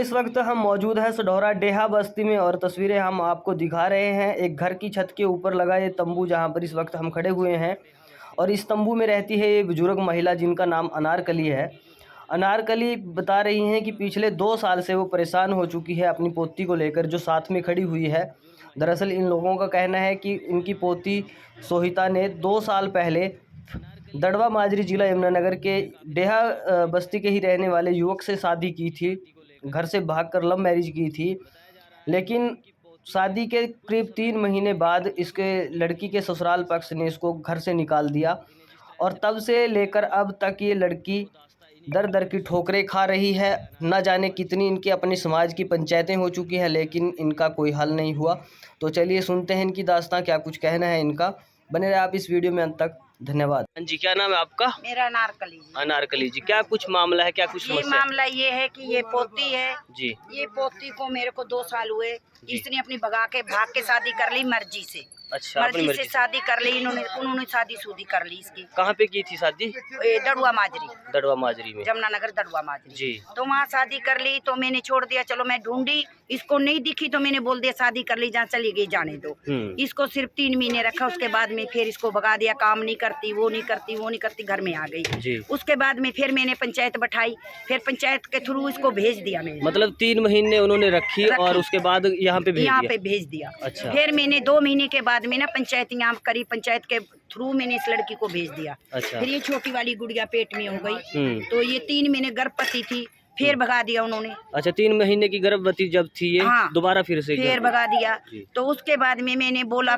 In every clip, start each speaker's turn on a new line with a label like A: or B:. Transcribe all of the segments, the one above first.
A: इस वक्त हम मौजूद हैं सढौरा डेहा बस्ती में और तस्वीरें हम आपको दिखा रहे हैं। एक घर की छत के ऊपर लगा ये तंबू जहां पर इस वक्त हम खड़े हुए हैं और इस तंबू में रहती है ये बुजुर्ग महिला जिनका नाम अनारकली है। अनारकली बता रही हैं कि पिछले 2 साल से वो परेशान हो चुकी है अपनी पोती को लेकर जो साथ में खड़ी हुई है। दरअसल इन लोगों का कहना है कि इनकी पोती सोहिता ने 2 साल पहले दड़वा माजरी जिला यमुनानगर के डेहा बस्ती के ही रहने वाले युवक से शादी की थी। घर से भागकर लव मैरिज की थी, लेकिन शादी के करीब 3 महीने बाद इसके लड़की के ससुराल पक्ष ने इसको घर से निकाल दिया और तब से लेकर अब तक ये लड़की दर दर की ठोकरें खा रही है। न जाने कितनी इनके अपने समाज की पंचायतें हो चुकी हैं, लेकिन इनका कोई हल नहीं हुआ। तो चलिए सुनते हैं इनकी दास्तां, क्या कुछ कहना है इनका। बने रहे आप इस वीडियो में अंत तक। धन्यवाद। हाँ जी, क्या नाम है आपका?
B: मेरा अनारकली जी।
A: अनारकली जी, क्या कुछ मामला है, क्या कुछ
B: ये
A: समस्या?
B: मामला ये है कि ये पोती है
A: जी।
B: ये पोती को मेरे को 2 साल हुए। इसने अपनी भाग के शादी कर ली मर्जी से।
A: अच्छा,
B: मर्जी से शादी कर ली उन्होंने शादी सूदी कर ली इसकी।
A: कहाँ पे की थी शादी?
B: दड़ुआ माजरी।
A: दड़वा माजरी में,
B: जमुनानगर दड़ुआ माजरी
A: जी।
B: तो वहाँ शादी कर ली तो मैंने छोड़ दिया। चलो मैं ढूंढी, इसको नहीं दिखी तो मैंने बोल दिया शादी कर ली, जहाँ चली गई जाने दो। इसको सिर्फ 3 महीने रखा, उसके बाद में फिर इसको भगा दिया। काम नहीं करती, वो नहीं करती, घर में आ गई। उसके बाद में फिर मैंने पंचायत बैठाई, फिर पंचायत के थ्रू इसको भेज दिया मैंने।
A: मतलब 3 महीने उन्होंने रखी और उसके बाद यहाँ पे
B: भेज दिया।
A: अच्छा।
B: फिर मैंने 2 महीने के बाद में ना पंचायत यहाँ करी, पंचायत के थ्रू मैंने इस लड़की को भेज दिया।
A: अच्छा।
B: फिर ये छोटी वाली गुड़िया पेट में हो गई तो ये 3 महीने गर्भवती थी, फिर भगा दिया उन्होंने।
A: अच्छा, 3 महीने की गर्भवती जब थी ये,
B: हाँ,
A: दोबारा फिर
B: भगा दिया। तो उसके बाद में मैंने बोला,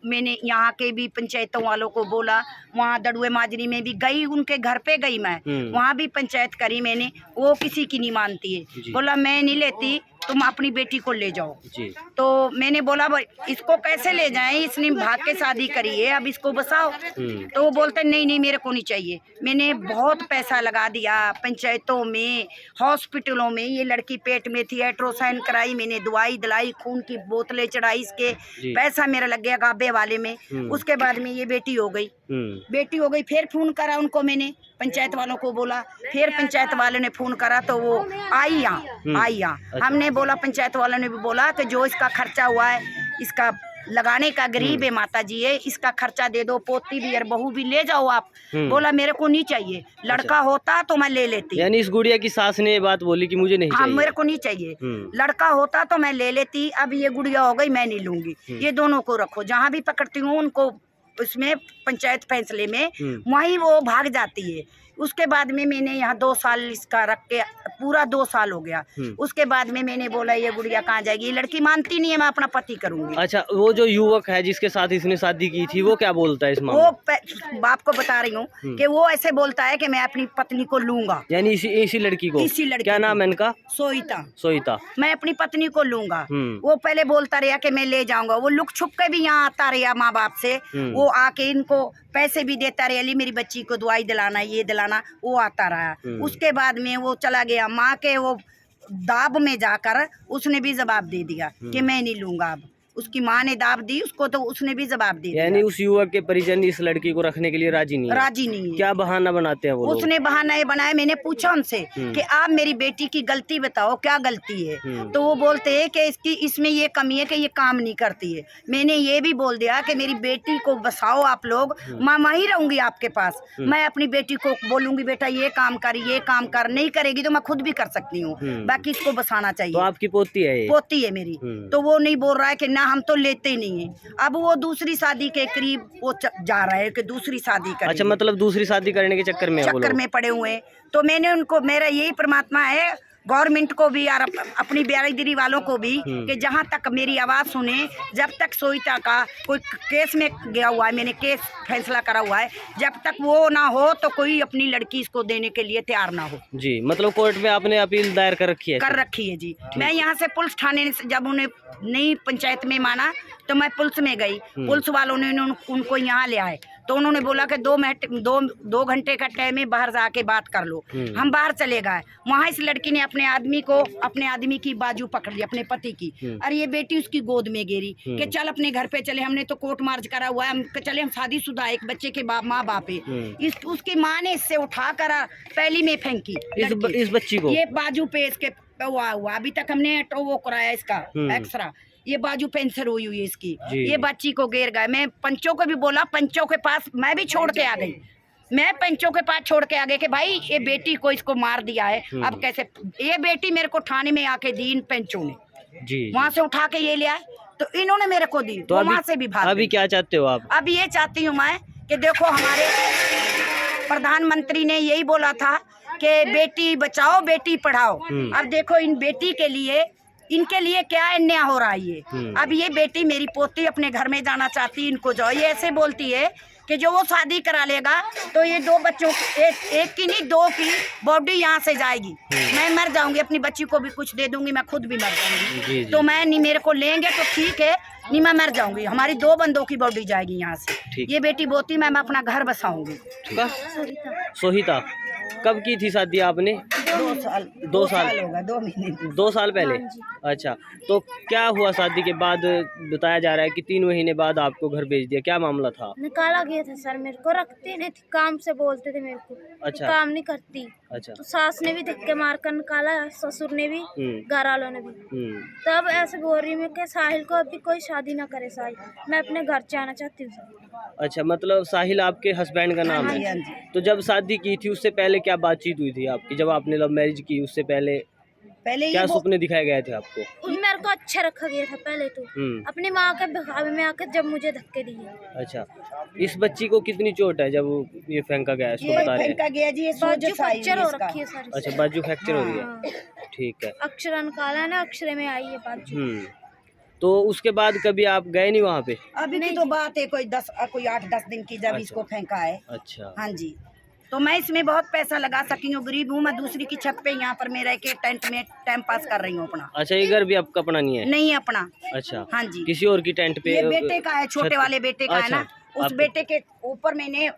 B: मैंने यहाँ के भी पंचायतों वालों को बोला, वहाँ दड़ुए माजरी में भी गई, उनके घर पे गई मैं, वहाँ भी पंचायत करी मैंने, वो किसी की नहीं मानती है। बोला मैं नहीं लेती, तुम अपनी बेटी को ले जाओ जी। तो मैंने बोला इसको कैसे ले जाएं, इसने भाग के शादी करी है, अब इसको बसाओ। तो वो बोलते नहीं मेरे को नहीं चाहिए। मैंने बहुत पैसा लगा दिया पंचायतों में, हॉस्पिटलों में। ये लड़की पेट में थी, अल्ट्रासाउंड कराई मैंने, दवाई दिलाई, खून की बोतलें चढ़ाई, इसके पैसा मेरा लग गया गाबे वाले में। उसके बाद में ये बेटी हो गई। फिर फोन करा उनको मैंने, पंचायत वालों को बोला, फिर पंचायत वालों ने फोन करा तो वो आई यहाँ। हमने बोला, पंचायत वालों ने भी बोला कि जो इसका खर्चा हुआ है, इसका लगाने का गरीब है माता जी है, इसका खर्चा दे दो, पोती भी और बहू भी ले जाओ आप। बोला मेरे को नहीं चाहिए, लड़का होता तो मैं ले लेती।
A: यानी इस गुड़िया की सास ने ये बात बोली कि मुझे नहीं चाहिए।
B: मेरे को नहीं चाहिए, लड़का होता तो मैं ले लेती, अब ये गुड़िया हो गई, मैं नहीं लूंगी। ये दोनों को रखो, जहाँ भी पकड़ती हूँ उनको उसमें पंचायत फैसले में वहीं वो भाग जाती है। उसके बाद में मैंने यहाँ 2 साल इसका रख के, पूरा 2 साल हो गया। उसके बाद में मैंने बोला ये गुड़िया कहाँ जाएगी, ये लड़की मानती नहीं है, मैं अपना पति करूंगी।
A: अच्छा, वो जो युवक है जिसके साथ इसने शादी की थी, वो क्या बोलता है इस मामले?
B: वो बाप को बता रही हूँ कि वो ऐसे बोलता है कि मैं अपनी पत्नी को लूंगा,
A: यानी इसी लड़की को। क्या नाम है इनका? सोहिता।
B: मैं अपनी पत्नी को लूंगा। वो पहले बोलता रहा कि मैं ले जाऊंगा, वो लुक छुप के भी यहाँ आता रहा माँ बाप से, वो आके इनको पैसे भी देता रहा, मेरी बच्ची को दवाई दिलाना, ये दिलाना, वो आता रहा। उसके बाद में वो चला गया माँ के वो दाब में जाकर, उसने भी जवाब दे दिया कि मैं नहीं लूंगा। अब उसकी माँ ने दाब दी उसको तो उसने भी जवाब दे दिया।
A: यानी उस युवक के परिजन इस लड़की को रखने के लिए राजी नहीं है। क्या बहाना बनाते हैं वो लोग?
B: उसने बहाना ये बनाया, मैंने पूछा उनसे कि आप मेरी बेटी की गलती बताओ, क्या गलती है? तो वो बोलते हैं कि इसमें ये कमी है कि ये काम नहीं करती है। मैंने ये भी बोल दिया कि मेरी बेटी को बसाओ आप लोग, मैं वहीं रहूंगी आपके पास। मैं अपनी बेटी को बोलूंगी बेटा ये काम कर, नहीं करेगी तो मैं खुद भी कर सकती हूँ, बाकी इसको बसाना चाहिए।
A: तो आपकी पोती है
B: मेरी। तो वो नहीं बोल रहा है कि ना हम तो लेते ही नहीं है। अब वो दूसरी शादी के करीब वो जा रहा है कि दूसरी शादी करें।
A: अच्छा, मतलब दूसरी शादी करने के चक्कर में
B: पड़े हुए हैं। तो मैंने उनको, मेरा यही परमात्मा है, गवर्नमेंट को भी और अपनी बिरादरी वालों को भी, कि जहाँ तक मेरी आवाज़ सुने, जब तक सोहिता का कोई केस में गया हुआ है, मैंने केस फैसला करा हुआ है, जब तक वो ना हो तो कोई अपनी लड़की इसको देने के लिए तैयार ना हो
A: जी। मतलब कोर्ट में आपने अपील दायर कर रखी है?
B: जी। मैं यहाँ से पुलिस थाने से, जब उन्हें नहीं पंचायत में माना तो मैं पुलिस में गई। पुलिस वालों ने उनको यहाँ ले आए तो उन्होंने बोला कि 2 घंटे का टाइम है, बाहर जाके बात कर लो। हम बाहर चले गए, वहाँ इस लड़की ने अपने आदमी की बाजू पकड़ ली, अपने पति की, और ये बेटी उसकी गोद में गिरी कि चल अपने घर पे चले, हमने तो कोर्ट मार्च करा हुआ है, चले हम शादीशुदा, एक बच्चे के माँ बाप है। उसकी माँ ने इससे उठा कर पहली में फेंकी
A: इस बच्ची को,
B: ये बाजू पे इसके तो हुआ अभी तक हमने तो वो कराया इसका एक्सरा, ये बाजू पेंसर हुई है इसकी, ये बच्ची को गिर गए। मैं पंचों को भी बोला, पंचों के पास मैं भी छोड़ के आ गई, मैं पंचों के पास छोड़ के आ गए कि भाई ये बेटी को इसको मार दिया है, अब कैसे। ये बेटी मेरे को थाने में आके दी इन पंचों ने, वहाँ से उठा के ये ले आए, तो इन्होंने मेरे को दी, तो वहाँ से भी भाग।
A: अभी क्या चाहते हो आप?
B: अब ये चाहती हूँ मैं कि देखो हमारे प्रधानमंत्री ने यही बोला था कि बेटी बचाओ बेटी पढ़ाओ। अब देखो इन बेटी के लिए, इनके लिए क्या अन्याय हो रहा है ये। अब ये बेटी मेरी पोती अपने घर में जाना चाहती, इनको जाओ, ये ऐसे बोलती है कि जो वो शादी करा लेगा तो ये 2 बच्चों एक की नहीं 2 की बॉडी यहाँ से जाएगी, मैं मर जाऊंगी, अपनी बच्ची को भी कुछ दे दूंगी, मैं खुद भी मर जाऊंगी। तो मैं नहीं, मेरे को लेंगे तो ठीक है, नहीं मैं मर जाऊंगी, हमारी 2 बंदों की बॉडी जाएगी यहाँ से। ये बेटी बोती मैं अपना घर बसाऊंगी।
A: सोहिता, कब की थी शादी आपने?
B: 2 साल होगा, 2 महीने
A: 2 साल पहले। अच्छा, तो क्या हुआ शादी के बाद? बताया जा रहा है कि 3 महीने बाद आपको घर भेज दिया, क्या मामला था?
C: निकाला गया था सर, मेरे को रखते नहीं थी, काम से बोलते थे मेरे को।
A: अच्छा,
C: काम नहीं करती।
A: अच्छा,
C: तो सास ने भी धक्के मार कर निकाला, ससुर ने भी, घर वालों ने भी। तब ऐसे बोल रही मैं कि साहिल को अभी कोई शादी ना करे, साहिल मैं अपने घर जाना चाहती हूँ।
A: अच्छा, मतलब साहिल आपके हस्बैंड का नाम है। तो जब शादी की थी उससे पहले क्या बातचीत हुई थी आपकी? जब आपने लव मैरिज की उससे पहले क्या सपने दिखाए गए थे आपको?
C: मेरे को अच्छा रखा गया था पहले तो, अपनी माँ के बहावे में आकर जब मुझे धक्के दिए।
A: अच्छा, इस बच्ची को कितनी चोट है जब ये फेंका गया है? इसको बता रहे हैं
C: बाजू फ्रैक्चर हो रखी है सर।
A: अच्छा, बाजू फ्रैक्चर हो रही है, ठीक है।
C: अक्षर निकाला ना, अक्षरे में आई है बाजू।
A: तो उसके बाद कभी आप गए नहीं वहाँ पे?
B: अभी की तो बात है, कोई 8-10 दिन की, जब इसको फेंका है।
A: अच्छा,
B: हाँ जी, तो मैं इसमें बहुत पैसा लगा सकी हूँ, गरीब हूँ मैं, दूसरी की छत पे यहाँ पर मैं रह के टेंट में टाइम पास कर रही हूँ अपना।
A: अच्छा, ये घर भी आपका अपना नहीं है?
B: नहीं अपना।
A: अच्छा,
B: हाँ जी,
A: किसी और की टेंट पे?
B: ये बेटे का है, छोटे वाले बेटे का है ना, उस बेटे के ऊपर मैंने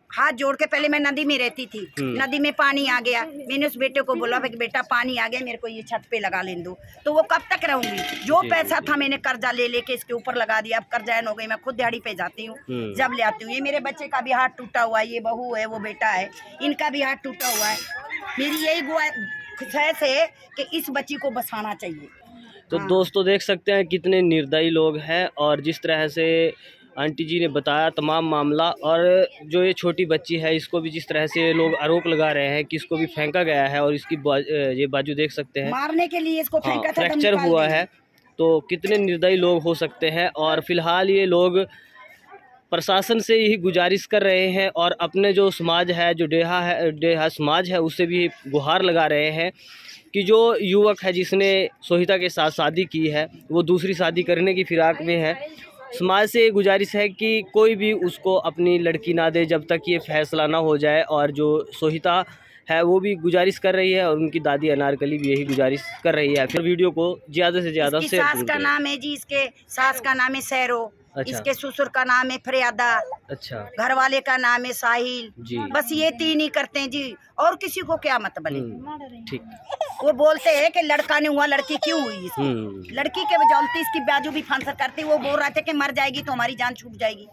B: हाथ जोड़ के, पहले मैं नदी में रहती थी, नदी में पानी आ गया, मैंने उस बेटे को बोला कि बेटा पानी आ गया, मेरे को ये छत पे लगा लेने दो। तो वो कब तक रहूंगी? जो पैसा था मैंने कर्जा ले लेके इसके ऊपर लगा दिया, अब कर्जाइन हो गई, मैं खुद दिहाड़ी पे जाती हूँ, जब ले आती हूँ। ये मेरे बच्चे का भी हाथ टूटा हुआ है, ये बहू है, वो बेटा है, इनका भी हाथ टूटा हुआ है। मेरी यही ख्वाहिश है कि इस बच्ची को बसाना चाहिए।
A: तो दोस्तों देख सकते हैं कितने निर्दयी लोग हैं, और जिस तरह से आंटी जी ने बताया तमाम मामला, और जो ये छोटी बच्ची है इसको भी जिस तरह से लोग आरोप लगा रहे हैं कि इसको भी फेंका गया है, और इसकी ये बाजू देख सकते हैं
B: मारने के लिए इसको फेंका था,
A: फ्रैक्चर हुआ है। तो कितने निर्दयी लोग हो सकते हैं। और फिलहाल ये लोग प्रशासन से यही गुजारिश कर रहे हैं, और अपने जो समाज है, जो डेहा समाज है, उससे भी गुहार लगा रहे हैं कि जो युवक है जिसने सोहिता के साथ शादी की है, वो दूसरी शादी करने की फिराक में है। समाज से गुजारिश है कि कोई भी उसको अपनी लड़की ना दे जब तक ये फैसला ना हो जाए। और जो सोहिता है वो भी गुजारिश कर रही है, और उनकी दादी अनारकली भी यही गुजारिश कर रही है। फिर वीडियो को ज़्यादा से ज़्यादा शेयर
B: सास का नाम है जी, इसके सास का नाम है सैरो। अच्छा। इसके ससुर का नाम है फरियादा। अच्छा। घर वाले का नाम है साहिल जी। बस ये 3 ही करते हैं जी, और किसी को क्या मतलब है। ठीक। वो बोलते हैं कि लड़का नहीं हुआ, लड़की क्यों हुई इसकी? लड़की के बदौलत इसकी बाजू भी फांसर करती, वो बोल रहे थे कि मर जाएगी तो हमारी जान छूट जाएगी।